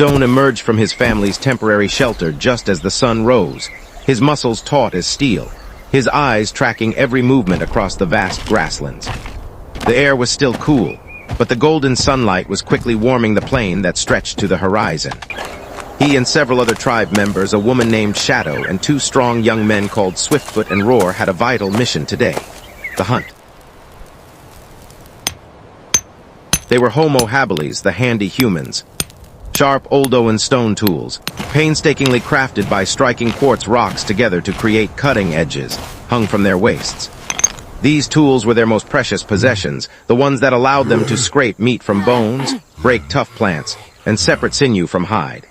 Stone emerged from his family's temporary shelter just as the sun rose, his muscles taut as steel, his eyes tracking every movement across the vast grasslands. The air was still cool, but the golden sunlight was quickly warming the plain that stretched to the horizon. He and several other tribe members, a woman named Shadow, and two strong young men called Swiftfoot and Roar had a vital mission today: the hunt. They were Homo Habilis, the handy humans. Sharp Oldowan stone tools, painstakingly crafted by striking quartz rocks together to create cutting edges, hung from their waists. These tools were their most precious possessions, the ones that allowed them to scrape meat from bones, break tough plants, and separate sinew from hide.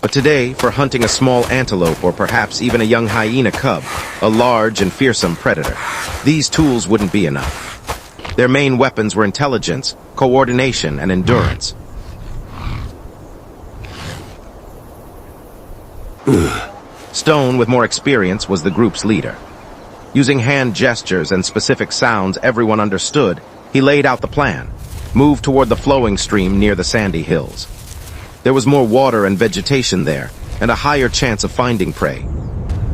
But today, for hunting a small antelope or perhaps even a young hyena cub, a large and fearsome predator, these tools wouldn't be enough. Their main weapons were intelligence, coordination, and endurance. Stone, with more experience, was the group's leader. Using hand gestures and specific sounds everyone understood, he laid out the plan: move toward the flowing stream near the sandy hills. There was more water and vegetation there, and a higher chance of finding prey.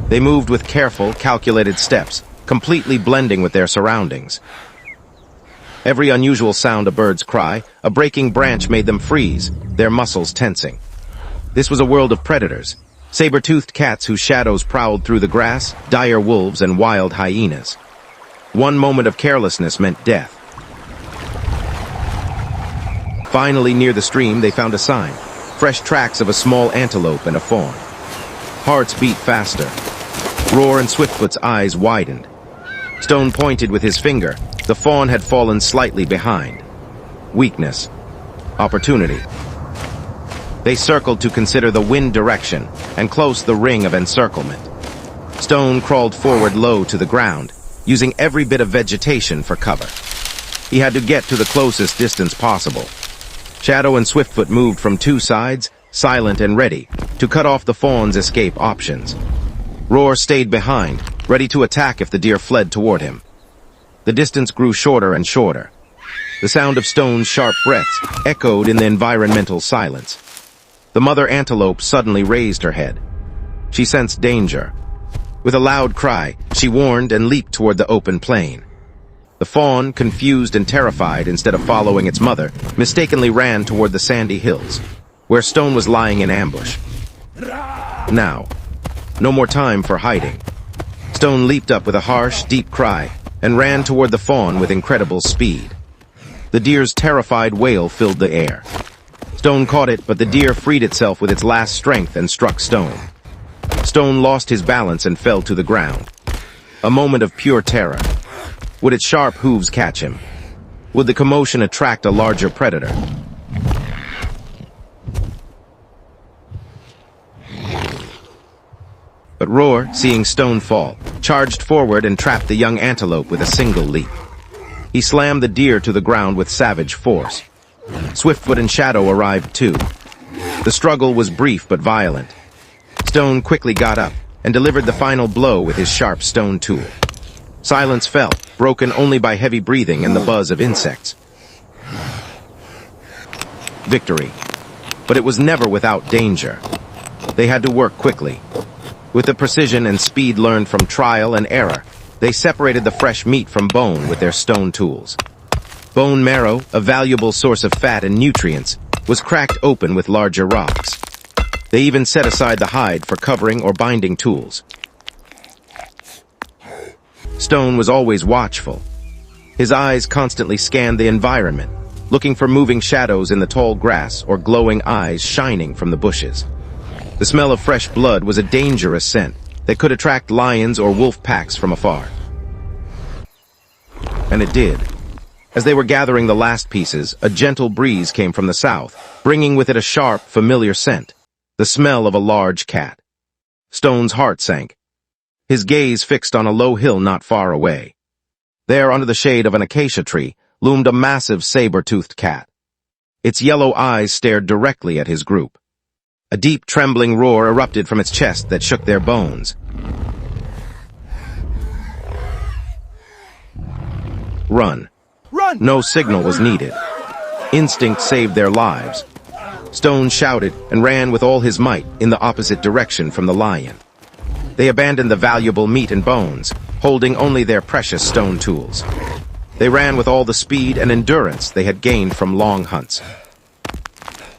They moved with careful, calculated steps, completely blending with their surroundings. Every unusual sound, a bird's cry, a breaking branch made them freeze, their muscles tensing. This was a world of predators. Saber-toothed cats whose shadows prowled through the grass, dire wolves, and wild hyenas. One moment of carelessness meant death. Finally, near the stream, they found a sign: fresh tracks of a small antelope and a fawn. Hearts beat faster. Roar and Swiftfoot's eyes widened. Stone pointed with his finger. The fawn had fallen slightly behind. Weakness. Opportunity. They circled to consider the wind direction and close the ring of encirclement. Stone crawled forward low to the ground, using every bit of vegetation for cover. He had to get to the closest distance possible. Shadow and Swiftfoot moved from two sides, silent and ready, to cut off the fawn's escape options. Roar stayed behind, ready to attack if the deer fled toward him. The distance grew shorter and shorter. The sound of Stone's sharp breaths echoed in the environmental silence. The mother antelope suddenly raised her head. She sensed danger. With a loud cry, she warned and leaped toward the open plain. The fawn, confused and terrified instead of following its mother, mistakenly ran toward the sandy hills, where Stone was lying in ambush. Now, no more time for hiding. Stone leaped up with a harsh, deep cry and ran toward the fawn with incredible speed. The deer's terrified wail filled the air. Stone caught it, but the deer freed itself with its last strength and struck Stone. Stone lost his balance and fell to the ground. A moment of pure terror. Would its sharp hooves catch him? Would the commotion attract a larger predator? But Roar, seeing Stone fall, charged forward and trapped the young antelope with a single leap. He slammed the deer to the ground with savage force. Swiftfoot and Shadow arrived too. The struggle was brief but violent. Stone quickly got up and delivered the final blow with his sharp stone tool. Silence fell, broken only by heavy breathing and the buzz of insects. Victory. But it was never without danger. They had to work quickly. With the precision and speed learned from trial and error, they separated the fresh meat from bone with their stone tools. Bone marrow, a valuable source of fat and nutrients, was cracked open with larger rocks. They even set aside the hide for covering or binding tools. Stone was always watchful. His eyes constantly scanned the environment, looking for moving shadows in the tall grass or glowing eyes shining from the bushes. The smell of fresh blood was a dangerous scent that could attract lions or wolf packs from afar. And it did. As they were gathering the last pieces, a gentle breeze came from the south, bringing with it a sharp, familiar scent, the smell of a large cat. Stone's heart sank. His gaze fixed on a low hill not far away. There, under the shade of an acacia tree, loomed a massive saber-toothed cat. Its yellow eyes stared directly at his group. A deep, trembling roar erupted from its chest that shook their bones. Run. Run! No signal was needed. Instinct saved their lives. Stone shouted and ran with all his might in the opposite direction from the lion. They abandoned the valuable meat and bones, holding only their precious stone tools. They ran with all the speed and endurance they had gained from long hunts.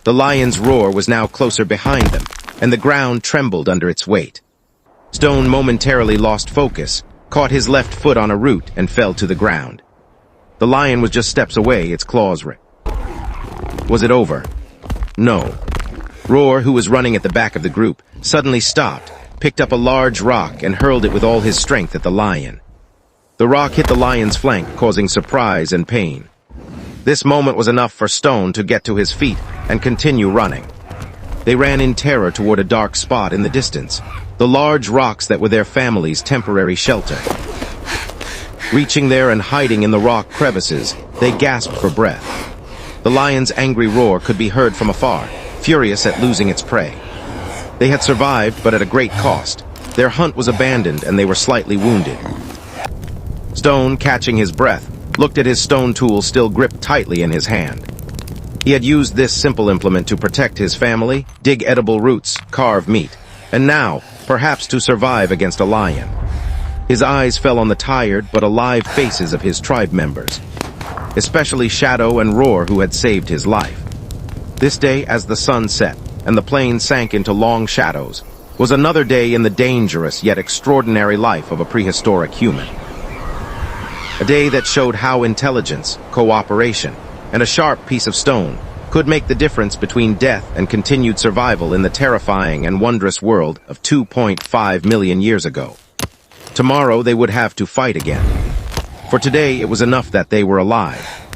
The lion's roar was now closer behind them, and the ground trembled under its weight. Stone momentarily lost focus, caught his left foot on a root, and fell to the ground. The lion was just steps away, its claws ripped. Was it over? No. Roar, who was running at the back of the group, suddenly stopped, picked up a large rock, and hurled it with all his strength at the lion. The rock hit the lion's flank, causing surprise and pain. This moment was enough for Stone to get to his feet and continue running. They ran in terror toward a dark spot in the distance, the large rocks that were their family's temporary shelter. Reaching there and hiding in the rock crevices, they gasped for breath. The lion's angry roar could be heard from afar, furious at losing its prey. They had survived, but at a great cost. Their hunt was abandoned, and they were slightly wounded. Stone, catching his breath, looked at his stone tool still gripped tightly in his hand. He had used this simple implement to protect his family, dig edible roots, carve meat, and now, perhaps to survive against a lion. His eyes fell on the tired but alive faces of his tribe members, especially Shadow and Roar, who had saved his life. This day, as the sun set and the plain sank into long shadows, was another day in the dangerous yet extraordinary life of a prehistoric human. A day that showed how intelligence, cooperation, and a sharp piece of stone could make the difference between death and continued survival in the terrifying and wondrous world of 2.5 million years ago. Tomorrow they would have to fight again. For today it was enough that they were alive.